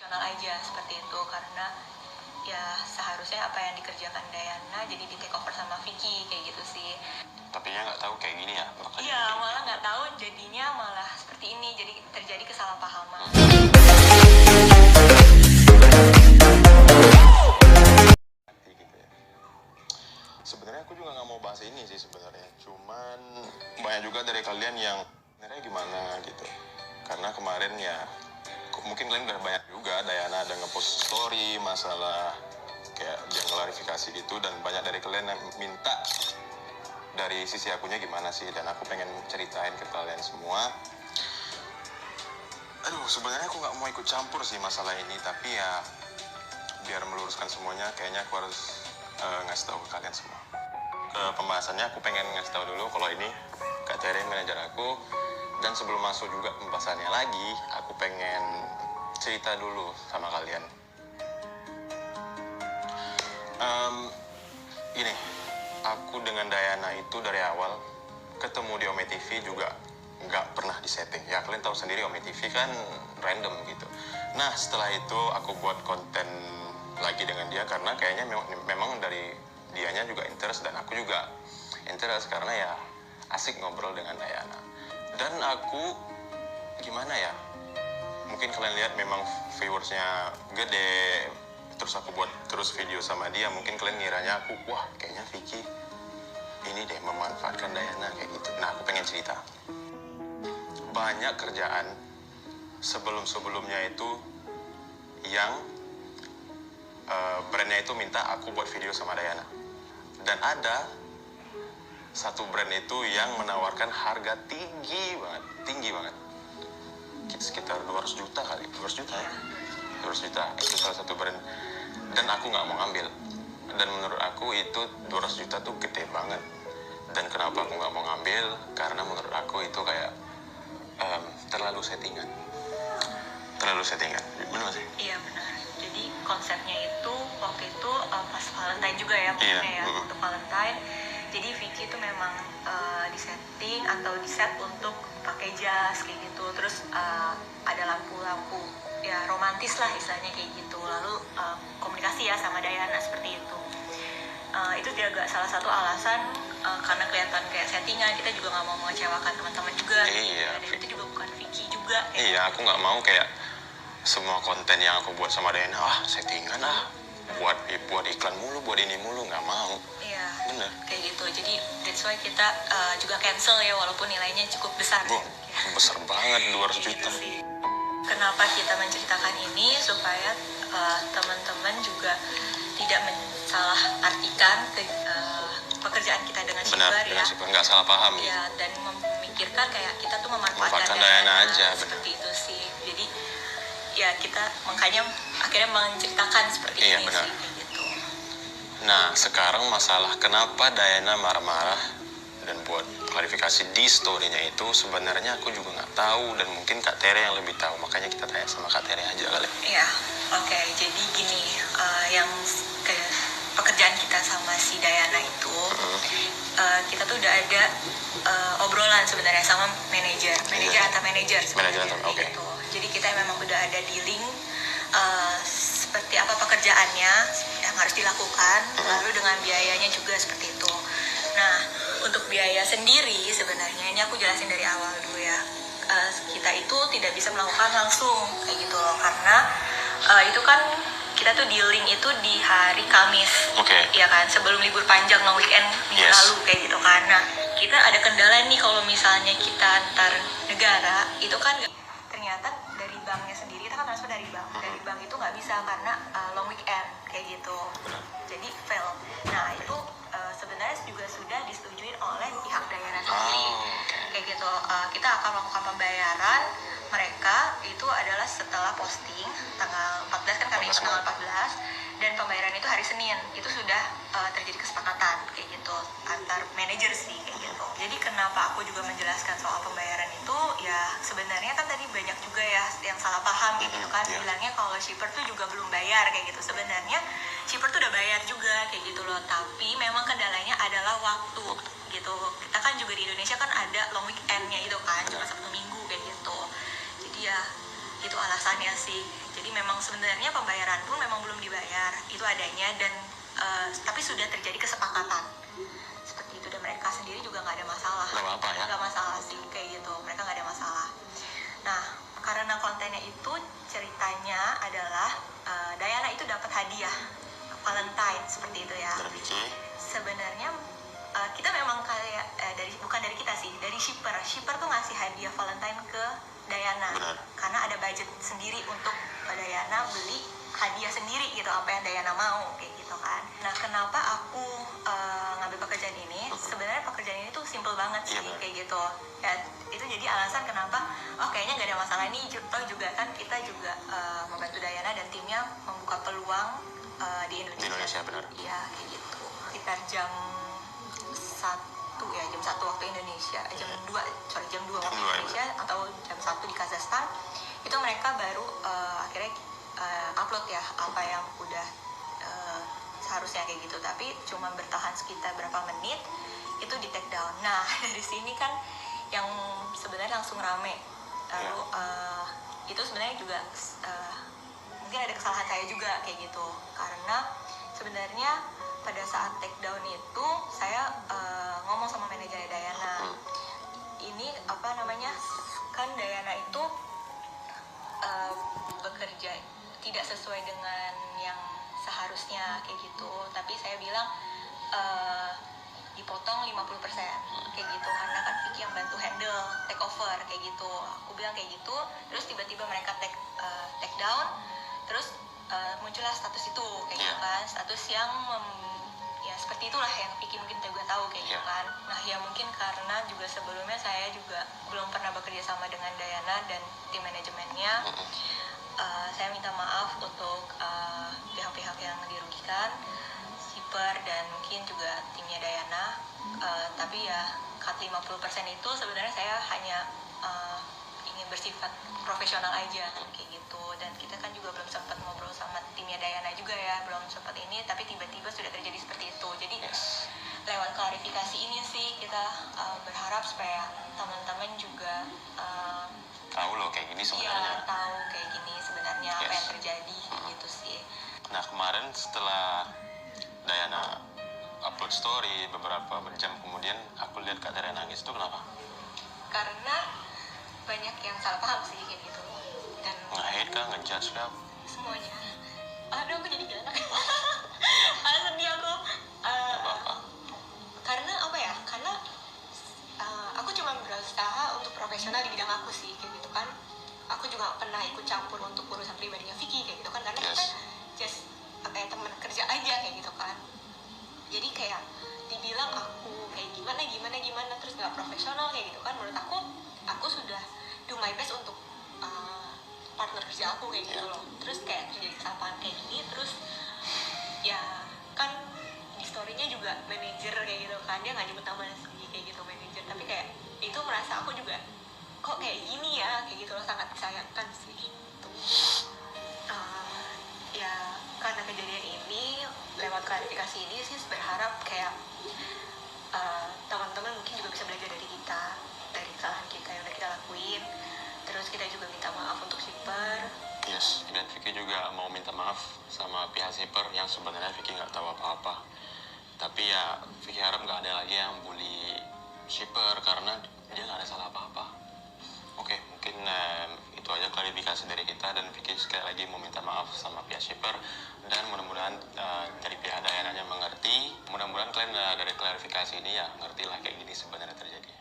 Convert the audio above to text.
aja seperti itu, karena ya seharusnya apa yang dikerjakan Dayana jadi di take over sama Vicky kayak gitu sih. Tapi ya nggak tahu kayak gini ya. Iya, malah nggak tahu jadinya malah seperti ini, jadi terjadi kesalahpahaman. Gitu ya. Sebenarnya aku juga nggak mau bahas ini sih sebenarnya, cuman banyak juga dari kalian yang sebenarnya gimana gitu. Karena kemarin ya mungkin kalian udah banyak juga Dayana ada ngepost story masalah kayak dia klarifikasi gitu, dan banyak dari kalian yang minta dari sisi akunya gimana sih, dan aku pengen ceritain ke kalian semua. Aduh, sebenarnya aku nggak mau ikut campur sih masalah ini, tapi ya biar meluruskan semuanya kayaknya aku harus ngasih tahu ke kalian semua. Ke pembahasannya aku pengen ngasih tahu dulu kalau ini Kak Tere manajer aku. Dan sebelum masuk juga pembahasannya lagi, aku pengen cerita dulu sama kalian. Ini, aku dengan Dayana itu dari awal ketemu di Ome TV juga nggak pernah disetting. Ya kalian tahu sendiri Ome TV kan random gitu. Nah setelah itu aku buat konten lagi dengan dia karena kayaknya memang dari dianya juga interest dan aku juga interest karena ya asik ngobrol dengan Dayana. Dan aku gimana ya, mungkin kalian lihat memang viewersnya gede, terus aku buat terus video sama dia, mungkin kalian ngiranya aku wah kayaknya Vicky ini deh memanfaatkan Dayana kayak gitu. Nah aku pengen cerita, banyak kerjaan sebelumnya itu yang brandnya itu minta aku buat video sama Dayana, dan ada satu brand itu yang menawarkan harga tinggi banget, sekitar 200 juta kali, 200 juta ya, 200 juta itu salah satu brand, dan aku nggak mau ngambil. Dan menurut aku itu 200 juta tuh gede banget. Dan kenapa aku nggak mau ngambil? Karena menurut aku itu kayak terlalu settingan, benar sih? Iya benar. Jadi konsepnya itu waktu itu pas Valentine juga ya, maksudnya ya untuk Valentine. Jadi Vicky itu memang disetting atau diset untuk pakai jas kayak gitu. Terus ada lampu-lampu ya romantis lah istilahnya kayak gitu. Lalu komunikasi ya sama Dayana seperti itu. Itu juga salah satu alasan karena kelihatan kayak settingan, kita juga nggak mau mengecewakan teman-teman juga. Iya. Dan itu juga bukan Vicky juga. Iya, aku nggak mau kayak semua konten yang aku buat sama Dayana settingan buat iklan mulu, buat ini mulu, nggak mau. Iya. Bener. Kayak gitu. Jadi that's why kita juga cancel ya, walaupun nilainya cukup besar. Besar banget 200 juta. Gitu. Kenapa kita menceritakan ini supaya teman-teman juga tidak mensalah artikan pekerjaan kita dengan Shipper ya. Nggak salah paham ya, dan memikirkan kayak kita tuh memanfaatkan Dayana aja, seperti itu sih. Jadi ya kita makanya akhirnya menceritakan seperti ini benar. sih kayak gitu. Nah sekarang masalah kenapa Dayana marah-marah dan buat klarifikasi di story-nya itu sebenarnya aku juga nggak tahu, dan mungkin Kak Tere yang lebih tahu, makanya kita tanya sama Kak Tere aja kali. Iya, oke. Jadi gini, yang pekerjaan kita sama si Dayana itu, kita tuh udah ada obrolan sebenarnya sama manajer atau manajer gitu. Jadi kita memang udah ada dealing seperti apa pekerjaannya yang harus dilakukan, lalu dengan biayanya juga seperti itu. Nah, untuk biaya sendiri sebenarnya ini aku jelasin dari awal dulu ya. Kita itu tidak bisa melakukan langsung kayak gitu loh, karena itu kan kita tuh dealing itu di hari Kamis, ya kan, sebelum libur panjang long weekend minggu lalu kayak gitu kan. Nah, kita ada kendala nih kalau misalnya kita antar negara itu kan ternyata dari banknya sendiri, kita kan transfer dari bank itu nggak bisa karena long weekend kayak gitu, jadi fail. Nah itu sebenarnya juga sudah disetujui oleh pihak Dayana sendiri kayak gitu. Kita akan melakukan pembayaran mereka itu adalah setelah posting tanggal 14 kan, karena itu tanggal 14, dan pembayaran itu hari Senin. Itu sudah terjadi kesepakatan kayak gitu antar manajer sih kayak gitu. Jadi kenapa aku juga menjelaskan soal pembayaran itu ya, sebenarnya kan tadi banyak juga ya yang salah paham kayak gitu kan, bilangnya kalau Shipper tuh juga belum bayar kayak gitu. Sebenarnya Shipper tuh udah bayar juga kayak gitu loh, tapi memang kendalanya adalah waktu gitu. Kita kan juga di Indonesia kan ada long weekendnya itu kan, cuma Sabtu Minggu kayak gitu. Jadi ya Itu alasannya sih. Jadi memang sebenarnya pembayaran pun memang belum dibayar, itu adanya, dan tapi sudah terjadi kesepakatan seperti itu, dan mereka sendiri juga nggak ada masalah. Nggak apa-apa ya? Nggak masalah sih kayak gitu, mereka nggak ada masalah. Nah, karena kontennya itu ceritanya adalah Diana itu dapat hadiah Valentine seperti itu ya. Dari Vicky. Sebenarnya kita memang kayak bukan dari kita sih, dari shipper tuh ngasih hadiah Valentine ke Diana. Benar. Karena ada budget sendiri untuk Diana beli hadiah sendiri gitu, apa yang Diana mau kayak gitu kan. Nah, kenapa aku ngambil pekerjaan ini? Sebenarnya pekerjaan ini tuh simple banget sih, Iya, kayak gitu. Ya, itu jadi alasan kenapa kayaknya nggak ada masalah ini. Toh juga kan kita juga membantu Diana dan timnya membuka peluang di Indonesia. Di Indonesia, benar. Iya, kayak gitu. Sekitar jam 1 ya, jam 1 waktu Indonesia, jam 2 waktu Indonesia, atau jam 1 di Kazakhstan. Itu mereka baru akhirnya upload ya apa yang udah seharusnya kayak gitu, tapi cuma bertahan sekitar berapa menit itu di take down. Nah, dari sini kan yang sebenarnya langsung rame. Lalu itu sebenarnya juga mungkin ada kesalahan saya juga kayak gitu, karena sebenarnya pada saat take down itu saya ngomong sama manajer Diana, ini apa namanya, kan Diana itu bekerja tidak sesuai dengan yang seharusnya kayak gitu, tapi saya bilang dipotong 50% kayak gitu, karena kan Vicky yang bantu handle take over kayak gitu. Aku bilang kayak gitu, terus tiba-tiba mereka take down, terus muncullah status itu kayak gitu kan, status yang ya seperti itulah yang Vicky mungkin juga tahu kayak gitu kan. Nah, ya mungkin karena juga sebelumnya saya juga belum pernah bekerja sama dengan Diana dan tim manajemennya. Saya minta maaf untuk pihak-pihak yang dirugikan, shipper dan mungkin juga timnya Diana. Tapi ya cut 50% itu sebenarnya saya hanya ingin bersifat profesional aja kayak gitu. Dan kita kan juga belum sempat ngobrol sama timnya Diana juga ya, belum sempat ini, tapi tiba-tiba sudah terjadi seperti itu. Jadi lewat klarifikasi ini sih kita berharap supaya teman-teman juga Tahu loh kayak gini sebenarnya. Iya, tahu kayak gini sebenarnya apa yang terjadi gitu sih. Nah, kemarin setelah Diana upload story beberapa jam kemudian aku lihat Kak Tere nangis, itu kenapa? Karena banyak yang salah paham sih kayak gitu, dan Nge-hate kah? Nge-judge kah? semuanya. Aduh, aku jadi gak enak. Sedih aku. Apa-apa? Karena apa ya? Karena aku cuma berusaha untuk profesional di bidang aku sih kayak gitu kan. Aku juga pernah ikut campur untuk urusan pribadinya Vicky kayak gitu kan, karena kita just kayak teman kerja aja kayak gitu kan. Jadi kayak dibilang aku kayak gimana terus nggak profesional kayak gitu kan. Menurut aku sudah do my best untuk partner kerja aku kayak gitu loh. Terus kayak terjadi kesalahan kayak gini, terus ya kan di story-nya juga manajer kayak gitu kan, dia nggak nyebut nama sendiri kayak gitu manajer, tapi kayak itu merasa aku juga kok kayak gini ya kayak gitu loh, sangat disayangkan sih itu. Ya karena kejadian ini, lewat klarifikasi ini sih berharap kayak teman-teman mungkin juga bisa belajar dari kita, dari kesalahan kita yang udah kita lakuin. Terus kita juga minta maaf untuk shipper. Yes, dan Vicky juga mau minta maaf sama pihak shipper yang sebenarnya Vicky nggak tahu apa-apa. Tapi ya Vicky harap nggak ada lagi yang bully shipper karena dia nggak ada salah apa-apa. Oke, mungkin itu aja klarifikasi dari kita, dan Vicky sekali lagi mau minta maaf sama pihak shipper, dan mudah-mudahan dari pihak Diana-nya mengerti. Mudah-mudahan kalian dari klarifikasi ini ya ngerti lah kayak gini sebenarnya terjadi.